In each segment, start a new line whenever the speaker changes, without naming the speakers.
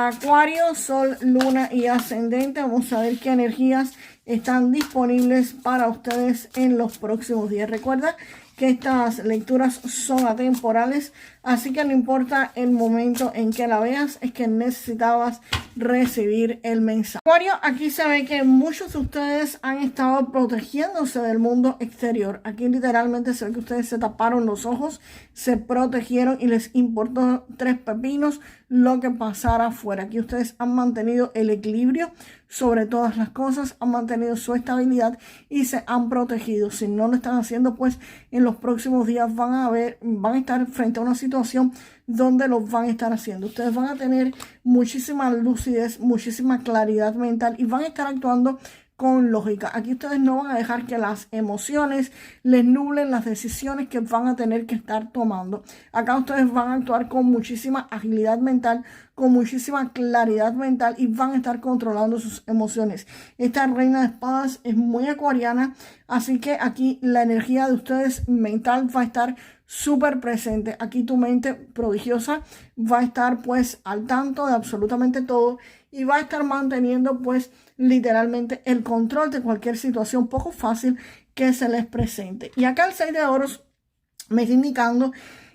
Para Acuario, Sol, Luna y Ascendente, vamos a ver qué energías están disponibles para ustedes en los próximos días. Recuerda que estas lecturas son atemporales, así que no importa el momento en que la veas, es que necesitabas recibir el mensaje. Acuario, aquí se ve que muchos de ustedes han estado protegiéndose del mundo exterior. Aquí literalmente se ve que ustedes se taparon los ojos, se protegieron y les importó tres pepinos lo que pasara afuera. Aquí ustedes han mantenido el equilibrio sobre todas las cosas, han mantenido su estabilidad y se han protegido. Si no lo están haciendo, pues en los próximos días van a estar frente a una situación donde lo van a estar haciendo. Ustedes van a tener muchísima lucidez, muchísima claridad mental y van a estar actuando con lógica. Aquí ustedes no van a dejar que las emociones les nublen las decisiones que van a tener que estar tomando. Acá ustedes van a actuar con muchísima agilidad mental, con muchísima claridad mental y van a estar controlando sus emociones. Esta reina de espadas es muy acuariana, así que aquí la energía de ustedes mental va a estar súper presente. Aquí tu mente prodigiosa va a estar pues al tanto de absolutamente todo y va a estar manteniendo pues literalmente el control de cualquier situación poco fácil que se les presente. Y acá el 6 de oros me está indicando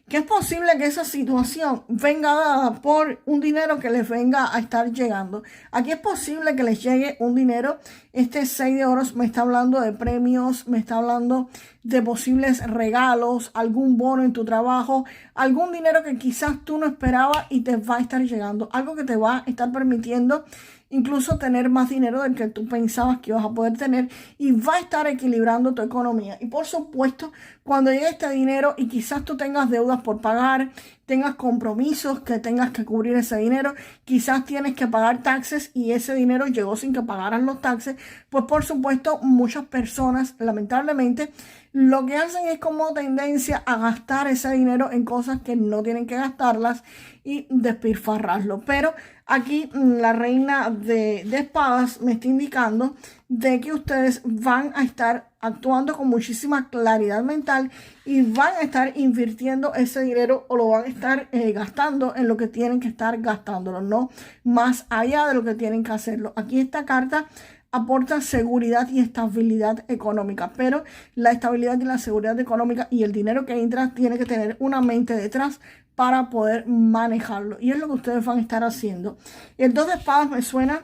que es posible que esa situación venga dada por un dinero que les venga a estar llegando. Aquí es posible que les llegue un dinero. Este 6 de oros me está hablando de premios, me está hablando de posibles regalos, algún bono en tu trabajo, algún dinero que quizás tú no esperabas y te va a estar llegando. Algo que te va a estar permitiendo incluso tener más dinero del que tú pensabas que ibas a poder tener y va a estar equilibrando tu economía. Y por supuesto, cuando llegue este dinero y quizás tú tengas deudas por pagar, tengas compromisos que tengas que cubrir ese dinero, quizás tienes que pagar taxes y ese dinero llegó sin que pagaran los taxes, pues por supuesto muchas personas lamentablemente lo que hacen es como tendencia a gastar ese dinero en cosas que no tienen que gastarlas y despilfarrarlo. Pero aquí la reina de espadas me está indicando de que ustedes van a estar actuando con muchísima claridad mental y van a estar invirtiendo ese dinero o lo van a estar gastando en lo que tienen que estar gastándolo, no más allá de lo que tienen que hacerlo. Aquí esta carta aporta seguridad y estabilidad económica, pero la estabilidad y la seguridad económica y el dinero que entra tiene que tener una mente detrás para poder manejarlo. Y es lo que ustedes van a estar haciendo. El 2 de espadas me suena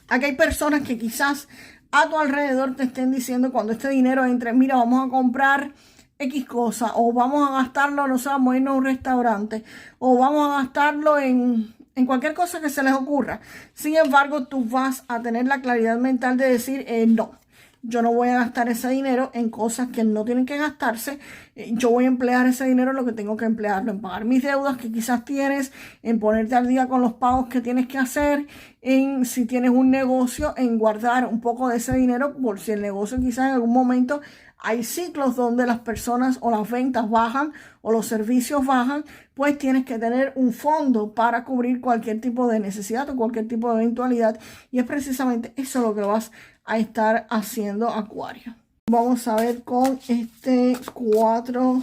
a que hay personas que quizás a tu alrededor te estén diciendo cuando este dinero entre, mira, vamos a comprar X cosa, o vamos a gastarlo, no sé, vamos a irnos a un restaurante, o vamos a gastarlo en cualquier cosa que se les ocurra. Sin embargo, tú vas a tener la claridad mental de decir, no, yo no voy a gastar ese dinero en cosas que no tienen que gastarse. Yo voy a emplear ese dinero en lo que tengo que emplearlo, en pagar mis deudas que quizás tienes, en ponerte al día con los pagos que tienes que hacer, en si tienes un negocio, en guardar un poco de ese dinero por si el negocio quizás en algún momento hay ciclos donde las personas o las ventas bajan o los servicios bajan, pues tienes que tener un fondo para cubrir cualquier tipo de necesidad o cualquier tipo de eventualidad. Y es precisamente eso lo que vas a estar haciendo, Acuario. Vamos a ver con este 4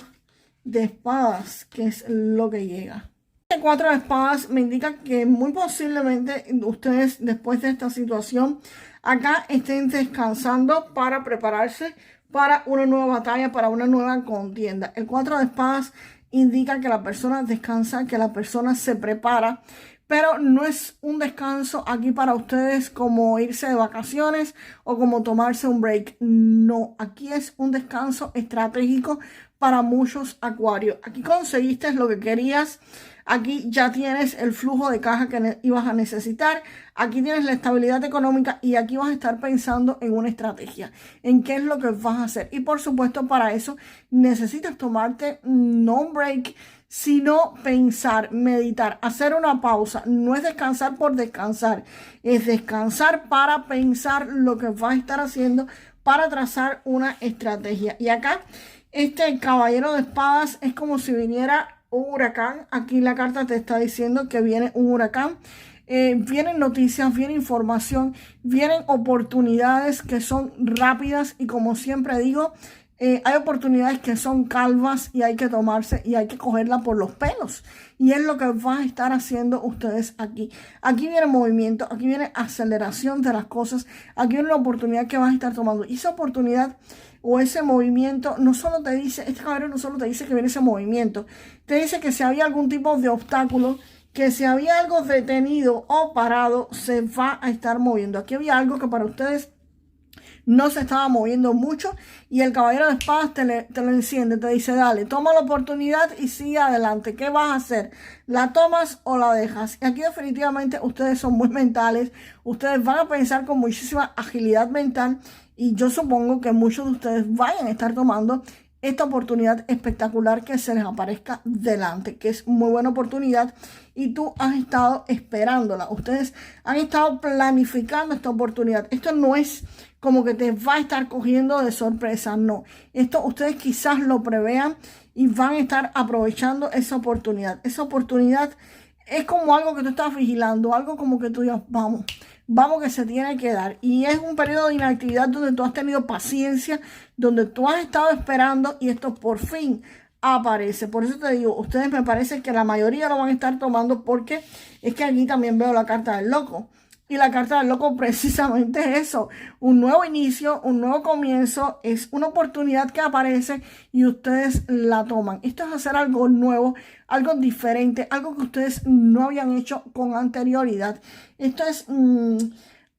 de espadas, que es lo que llega. Este 4 de espadas me indica que muy posiblemente ustedes después de esta situación acá estén descansando para prepararse para una nueva batalla, para una nueva contienda. El 4 de espadas indica que la persona descansa, que la persona se prepara, pero no es un descanso aquí para ustedes como irse de vacaciones o como tomarse un break. No, aquí es un descanso estratégico para muchos acuarios. Aquí conseguiste lo que querías. Aquí ya tienes el flujo de caja que ibas a necesitar. Aquí tienes la estabilidad económica y aquí vas a estar pensando en una estrategia, en qué es lo que vas a hacer. Y por supuesto para eso necesitas tomarte no un break, sino pensar, meditar, hacer una pausa. No es descansar por descansar, es descansar para pensar lo que vas a estar haciendo para trazar una estrategia. Y acá este caballero de espadas es como si viniera un huracán. Aquí la carta te está diciendo que viene un huracán. Vienen noticias, viene información, vienen oportunidades que son rápidas y como siempre digo, hay oportunidades que son calvas y hay que tomarse y hay que cogerla por los pelos. Y es lo que van a estar haciendo ustedes aquí. Aquí viene movimiento, aquí viene aceleración de las cosas, aquí viene una oportunidad que vas a estar tomando. Y esa oportunidad o ese movimiento no solo te dice, este caballero no solo te dice que viene ese movimiento, te dice que si había algún tipo de obstáculo, que si había algo detenido o parado, se va a estar moviendo. Aquí había algo que para ustedes no se estaba moviendo mucho y el caballero de espadas te lo enciende, te dice, dale, toma la oportunidad y sigue adelante. ¿Qué vas a hacer? ¿La tomas o la dejas? Y aquí definitivamente ustedes son muy mentales, ustedes van a pensar con muchísima agilidad mental y yo supongo que muchos de ustedes vayan a estar tomando esta oportunidad espectacular que se les aparezca delante, que es muy buena oportunidad y tú has estado esperándola. Ustedes han estado planificando esta oportunidad. Esto no es como que te va a estar cogiendo de sorpresa, no. Esto ustedes quizás lo prevean y van a estar aprovechando esa oportunidad. Esa oportunidad es como algo que tú estás vigilando, algo como que tú digas, vamos que se tiene que dar. Y es un periodo de inactividad donde tú has tenido paciencia, donde tú has estado esperando y esto por fin aparece. Por eso te digo, ustedes me parece que la mayoría lo van a estar tomando porque es que aquí también veo la carta del loco. Y la carta del loco precisamente es eso, un nuevo inicio, un nuevo comienzo, es una oportunidad que aparece y ustedes la toman. Esto es hacer algo nuevo, algo diferente, algo que ustedes no habían hecho con anterioridad. Esto es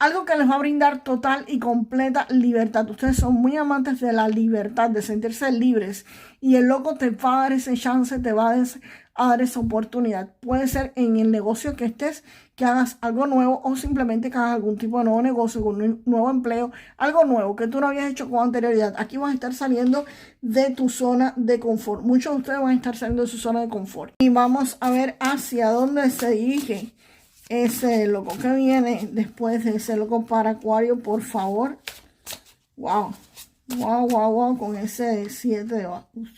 algo que les va a brindar total y completa libertad. Ustedes son muy amantes de la libertad, de sentirse libres y el loco te va a dar ese chance, te va a dar esa oportunidad. Puede ser en el negocio que estés, que hagas algo nuevo o simplemente que hagas algún tipo de nuevo negocio, con un nuevo empleo, algo nuevo que tú no habías hecho con anterioridad. Aquí vas a estar saliendo de tu zona de confort. Muchos de ustedes van a estar saliendo de su zona de confort. Y vamos a ver hacia dónde se dirige ese loco que viene después de ese loco para Acuario, por favor. Wow, wow, wow, wow, con ese 7 de bastos.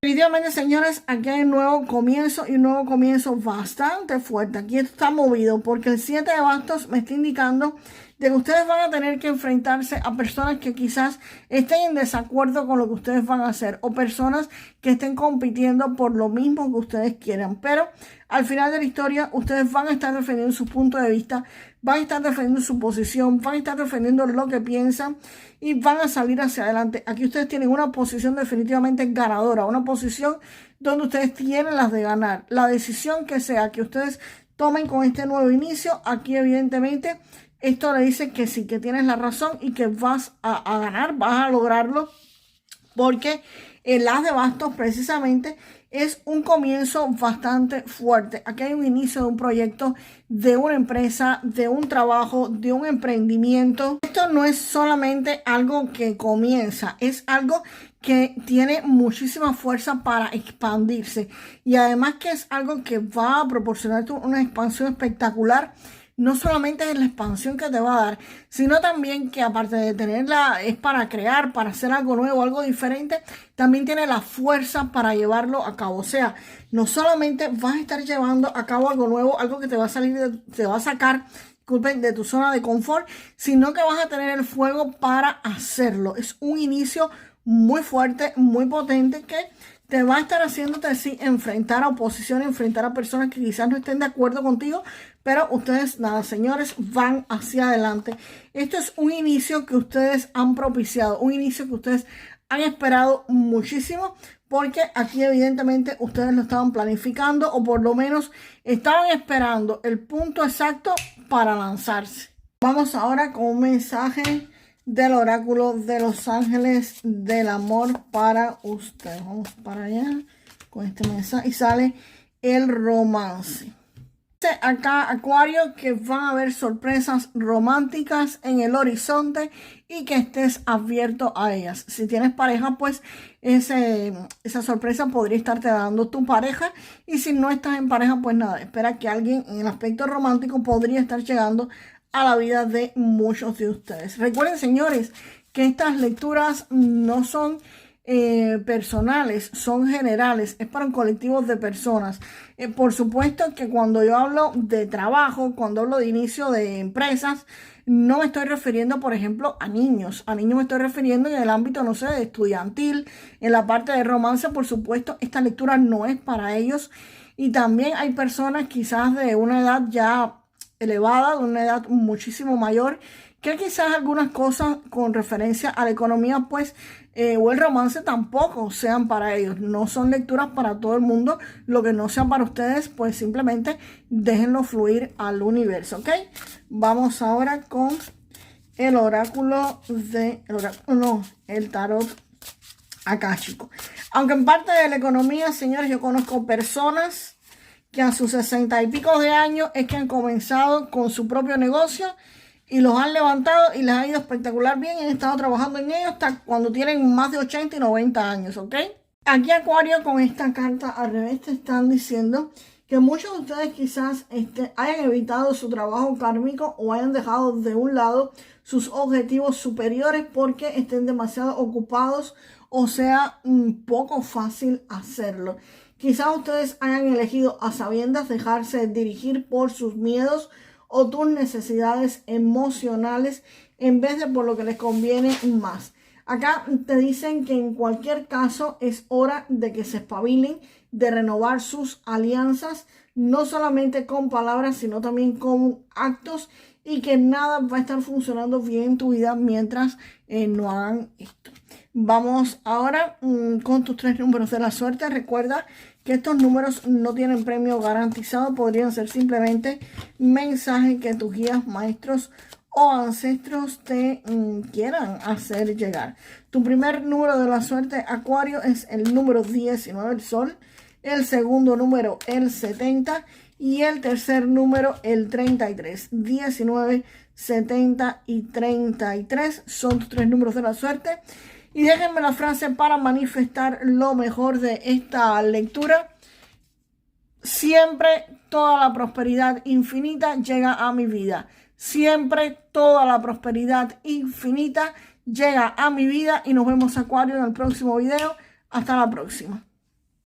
Definitivamente, señores, aquí hay un nuevo comienzo y un nuevo comienzo bastante fuerte. Aquí esto está movido porque el 7 de bastos me está indicando de que ustedes van a tener que enfrentarse a personas que quizás estén en desacuerdo con lo que ustedes van a hacer o personas que estén compitiendo por lo mismo que ustedes quieran. Pero al final de la historia, ustedes van a estar defendiendo su punto de vista, van a estar defendiendo su posición, van a estar defendiendo lo que piensan y van a salir hacia adelante. Aquí ustedes tienen una posición definitivamente ganadora, una posición donde ustedes tienen las de ganar. La decisión que sea que ustedes tomen con este nuevo inicio, aquí evidentemente esto le dice que sí, que tienes la razón y que vas a ganar, vas a lograrlo, porque el as de bastos precisamente es un comienzo bastante fuerte. Aquí hay un inicio de un proyecto, de una empresa, de un trabajo, de un emprendimiento. Esto no es solamente algo que comienza, es algo que tiene muchísima fuerza para expandirse. Y además que es algo que va a proporcionarte una expansión espectacular. No solamente es la expansión que te va a dar, sino también que aparte de tenerla, es para crear, para hacer algo nuevo, algo diferente, también tiene la fuerza para llevarlo a cabo. O sea, no solamente vas a estar llevando a cabo algo nuevo, algo que te va a salir, te va a sacar, disculpen, de tu zona de confort, sino que vas a tener el fuego para hacerlo. Es un inicio muy fuerte, muy potente que te va a estar haciéndote así enfrentar a oposición, enfrentar a personas que quizás no estén de acuerdo contigo, pero ustedes, nada, señores, van hacia adelante. Esto es un inicio que ustedes han propiciado, un inicio que ustedes han esperado muchísimo, porque aquí evidentemente ustedes lo estaban planificando o por lo menos estaban esperando el punto exacto para lanzarse. Vamos ahora con un mensaje del oráculo de los ángeles del amor para ustedes. Vamos para allá con este mensaje y sale el romance. Dice acá, Acuario, que van a haber sorpresas románticas en el horizonte y que estés abierto a ellas. Si tienes pareja, pues esa sorpresa podría estarte dando tu pareja, y si no estás en pareja, pues nada, espera que alguien en el aspecto romántico podría estar llegando a la vida de muchos de ustedes. Recuerden, señores, que estas lecturas no son personales, son generales, es para un colectivo de personas. Por supuesto que cuando yo hablo de trabajo, cuando hablo de inicio de empresas, no me estoy refiriendo, por ejemplo, a niños. A niños me estoy refiriendo en el ámbito, no sé, de estudiantil, en la parte de romance. Por supuesto, esta lectura no es para ellos. Y también hay personas quizás de una edad ya elevada, de una edad muchísimo mayor, que quizás algunas cosas con referencia a la economía, pues, o el romance tampoco sean para ellos. No son lecturas para todo el mundo. Lo que no sea para ustedes, pues simplemente déjenlo fluir al universo, ¿ok? Vamos ahora con el oráculo el tarot akáshico. Aunque en parte de la economía, señores, yo conozco personas que a sus 60 y pico de años es que han comenzado con su propio negocio y los han levantado y les ha ido espectacular bien y han estado trabajando en ellos hasta cuando tienen más de 80 y 90 años, ¿ok? Aquí Acuario, con esta carta al revés, te están diciendo que muchos de ustedes quizás hayan evitado su trabajo kármico o hayan dejado de un lado sus objetivos superiores porque estén demasiado ocupados o sea poco fácil hacerlo. Quizás ustedes hayan elegido a sabiendas dejarse dirigir por sus miedos o tus necesidades emocionales en vez de por lo que les conviene más. Acá te dicen que en cualquier caso es hora de que se espabilen, de renovar sus alianzas, no solamente con palabras, sino también con actos, y que nada va a estar funcionando bien en tu vida mientras no hagan esto. Vamos ahora con tus 3 números de la suerte. Recuerda que estos números no tienen premio garantizado, podrían ser simplemente mensajes que tus guías, maestros o ancestros te quieran hacer llegar. Tu primer número de la suerte, Acuario, es el número 19, el Sol. El segundo número, el 70. Y el tercer número, el 33. 19, 70 y 33 son tus 3 números de la suerte. Y déjenme la frase para manifestar lo mejor de esta lectura. Siempre toda la prosperidad infinita llega a mi vida. Siempre toda la prosperidad infinita llega a mi vida. Y nos vemos, Acuario, en el próximo video. Hasta la próxima.